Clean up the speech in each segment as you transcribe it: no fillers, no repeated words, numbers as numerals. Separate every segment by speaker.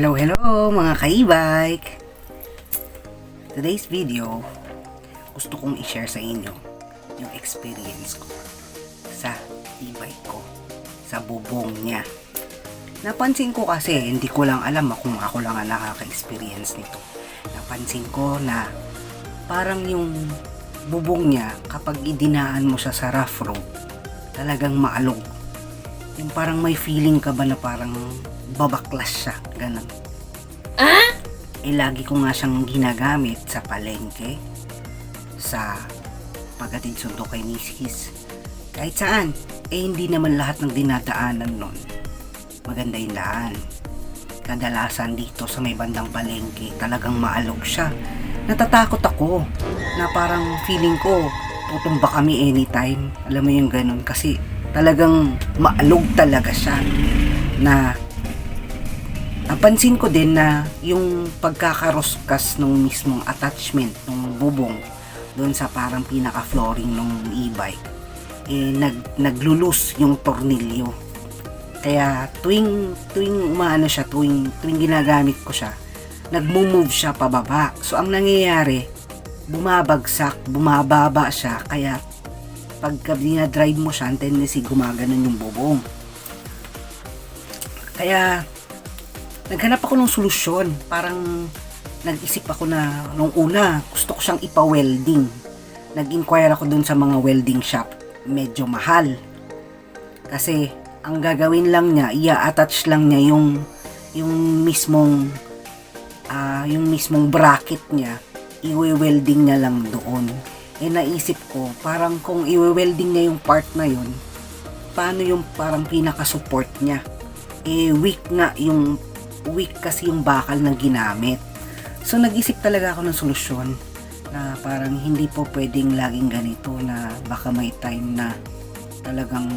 Speaker 1: Hello mga ka-e-bike! Today's video, gusto kong i-share sa inyo yung experience ko sa e-bike ko, sa bubong niya. Napansin ko kasi, hindi ko lang alam kung ako lang ang nakaka-experience nito. Napansin ko na parang yung bubong niya, kapag idinaan mo siya sa rough road, talagang maalog. Yung parang may feeling ka ba na parang babaklas siya, ganun. Lagi ko nga siyang ginagamit sa palengke, sa paghatid sundo kay misis, kahit saan. Hindi naman lahat ng dinadaanan nun maganda yung daan. Kadalasan dito sa may bandang palengke, talagang maalog siya. Natatakot ako na parang feeling ko tutumba kami anytime. Alam mo yung ganun, kasi talagang maalog talaga siya. Na napansin ko din na yung pagkakaroskas ng mismong attachment ng bubong doon sa parang pinaka-flooring ng e-bike, naglulus yung tornilyo. Kaya tuwing ginagamit ko siya, nagmo-move siya pababa. So ang nangyayari, bumababa siya, kaya pagka dinadrive mo siya, tendency gumaganon yung bubong. Kaya naghanap ako ng solusyon. Parang nag-isip ako na nung una, gusto ko siyang ipa-welding. Nag-inquire ako dun sa mga welding shop. Medyo mahal. Kasi ang gagawin lang niya, i-attach lang niya yung mismong bracket niya. I-welding niya lang doon. Naisip ko, parang kung i-welding niya yung part na yun, paano yung parang pinaka-support niya? Weak kasi yung bakal na ginamit. So nag-isip talaga ako ng solusyon na parang hindi po pwedeng laging ganito, na baka may time na talagang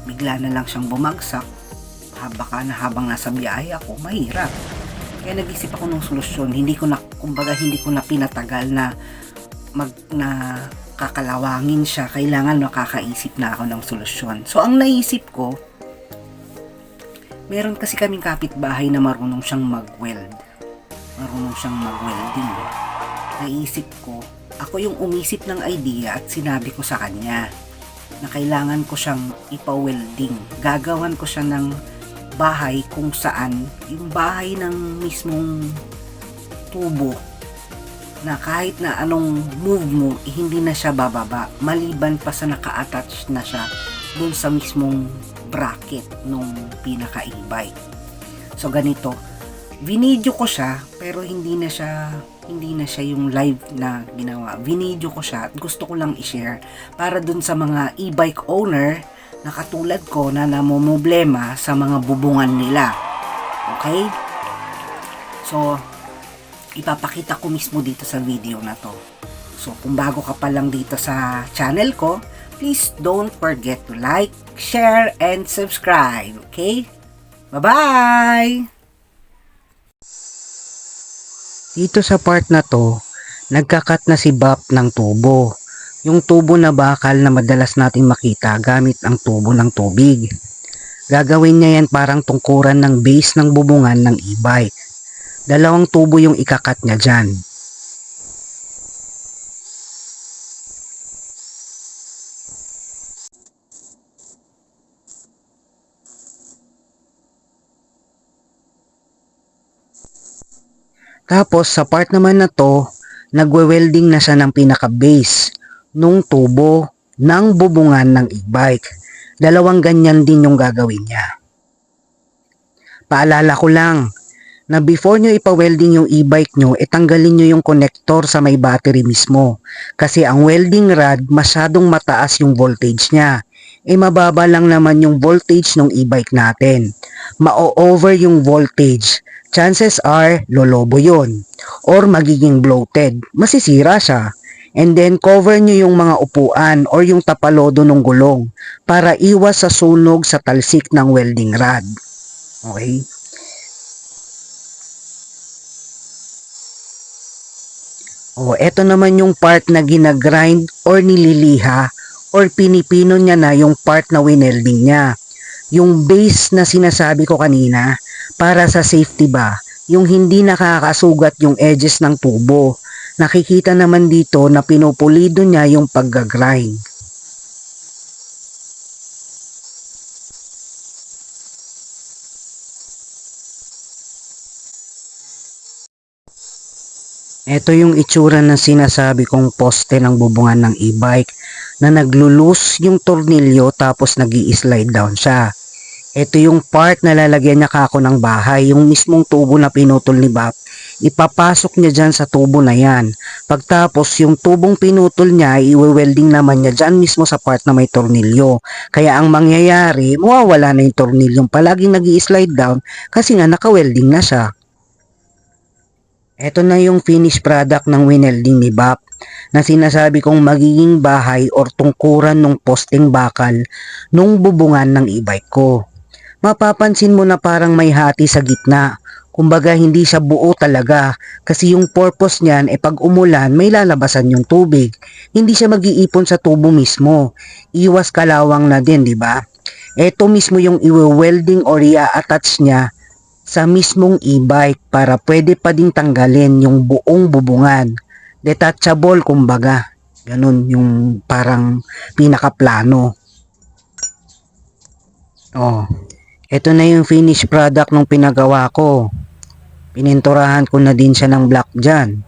Speaker 1: bigla na lang siyang bumagsak habang nasa biyahe ako, mahirap. Kaya nag-isip ako ng solusyon. Hindi ko na pinatagal na kakalawangin siya. Kailangan makakaisip na ako ng solusyon. So ang naisip ko, meron kasi kaming kapitbahay na marunong siyang mag-weld. Marunong siyang mag-welding. Naisip ko, ako yung umisip ng idea at sinabi ko sa kanya na kailangan ko siyang ipa-welding. Gagawan ko siya ng bahay kung saan yung bahay ng mismong tubo na kahit na anong move mo, hindi na siya bababa. Maliban pa sa naka-attach na siya dun sa mismong bracket nung pinaka e-bike. So ganito, vinidyo ko siya, pero hindi na siya yung live na ginawa. Vinidyo ko siya at gusto ko lang i-share para dun sa mga e-bike owner na katulad ko na namumblema sa mga bubungan nila. Okay? So ipapakita ko mismo dito sa video na to. So kung bago ka pa lang dito sa channel ko, please don't forget to like, share, and subscribe. Okay? Bye-bye! Dito sa part na to, nagkakat na si Bap ng tubo. Yung tubo na bakal na madalas nating makita gamit ang tubo ng tubig. Gagawin niya yan parang tungkuran ng base ng bubungan ng e-bike. Dalawang tubo yung ikakat niya dyan. Tapos sa part naman na to, nagwe-welding na siya ng pinaka-base nung tubo ng bubungan ng e-bike. Dalawang ganyan din yung gagawin niya. Paalala ko lang na before nyo ipa-welding yung e-bike nyo, tanggalin nyo yung connector sa may battery mismo. Kasi ang welding rod, masyadong mataas yung voltage niya. Mababa lang naman yung voltage ng e-bike natin. Ma-over yung voltage. Chances are, lolobo yun. Or magiging bloated. Masisira siya. And then, cover nyo yung mga upuan or yung tapalodo ng gulong para iwas sa sunog sa talsik ng welding rod. Okay? Eto naman yung part na ginagrind or nililiha or pinipino niya na yung part na winelding niya. Yung base na sinasabi ko kanina, para sa safety ba, yung hindi nakakasugat yung edges ng tubo. Nakikita naman dito na pinupulido niya yung pagga-grind. Ito yung itsura ng sinasabi kong poste ng bubungan ng e-bike na naglulus yung tornilyo tapos nag-i-slide down siya. Ito yung part na lalagyan niya kako ng bahay, yung mismong tubo na pinutol ni Bap. Ipapasok niya dyan sa tubo na yan. Pagtapos yung tubong pinutol niya, i-welding naman niya dyan mismo sa part na may tornilyo. Kaya ang mangyayari, mawawala na yung tornilyong palaging nag-i-slide down kasi nga naka-welding na siya. Ito na yung finished product ng winelding ni Bap na sinasabi kong magiging bahay or tungkuran ng posting bakal nung bubungan ng e-bike ko. Mapapansin mo na parang may hati sa gitna. Kumbaga hindi siya buo talaga kasi yung purpose niyan pag umulan may lalabasan yung tubig. Hindi siya mag-iipon sa tubo mismo. Iwas kalawang na din, di ba? Ito mismo yung i-welding or i-attach niya sa mismong e-bike para pwede pa ding tanggalin yung buong bubungan. Detachable kumbaga. Ganun yung parang pinakaplano. Oh, ito na yung finished product nung pinagawa ko. Pininturahan ko na din siya ng black dyan.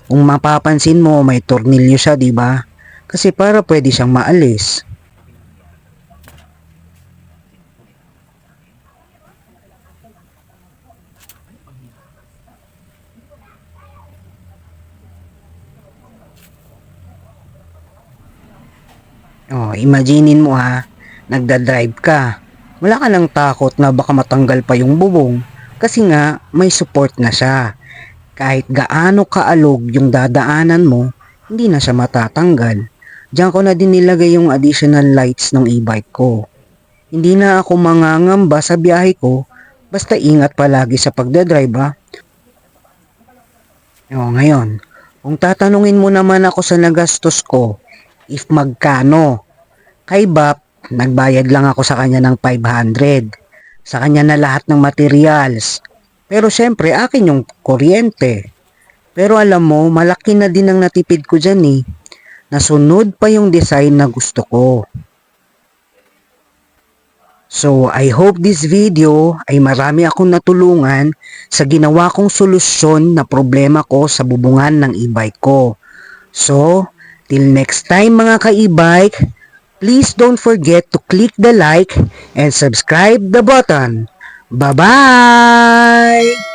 Speaker 1: Kung mapapansin mo, may tornilyo siya, di ba? Kasi para pwede siyang maalis. Oh, imaginein mo ha, nagda-drive ka. Wala ka nang takot na baka matanggal pa yung bubong kasi nga may support na siya. Kahit gaano kaalog yung dadaanan mo, hindi na siya matatanggal. Diyan ko na din nilagay yung additional lights ng e-bike ko. Hindi na ako mangangamba sa biyahe ko, basta ingat palagi sa pagdadrive ha. O, ngayon, kung tatanungin mo naman ako sa nagastos ko, if magkano, kay Bap, nagbayad lang ako sa kanya ng 500. Sa kanya na lahat ng materials. Pero syempre, akin yung kuryente. Pero alam mo, malaki na din ang natipid ko dyan eh. Nasunod pa yung design na gusto ko. So, I hope this video ay marami akong natulungan sa ginawa kong solusyon na problema ko sa bubungan ng e-bike ko. So, till next time mga ka-e-bike, please don't forget to click the like and subscribe the button. Bye-bye!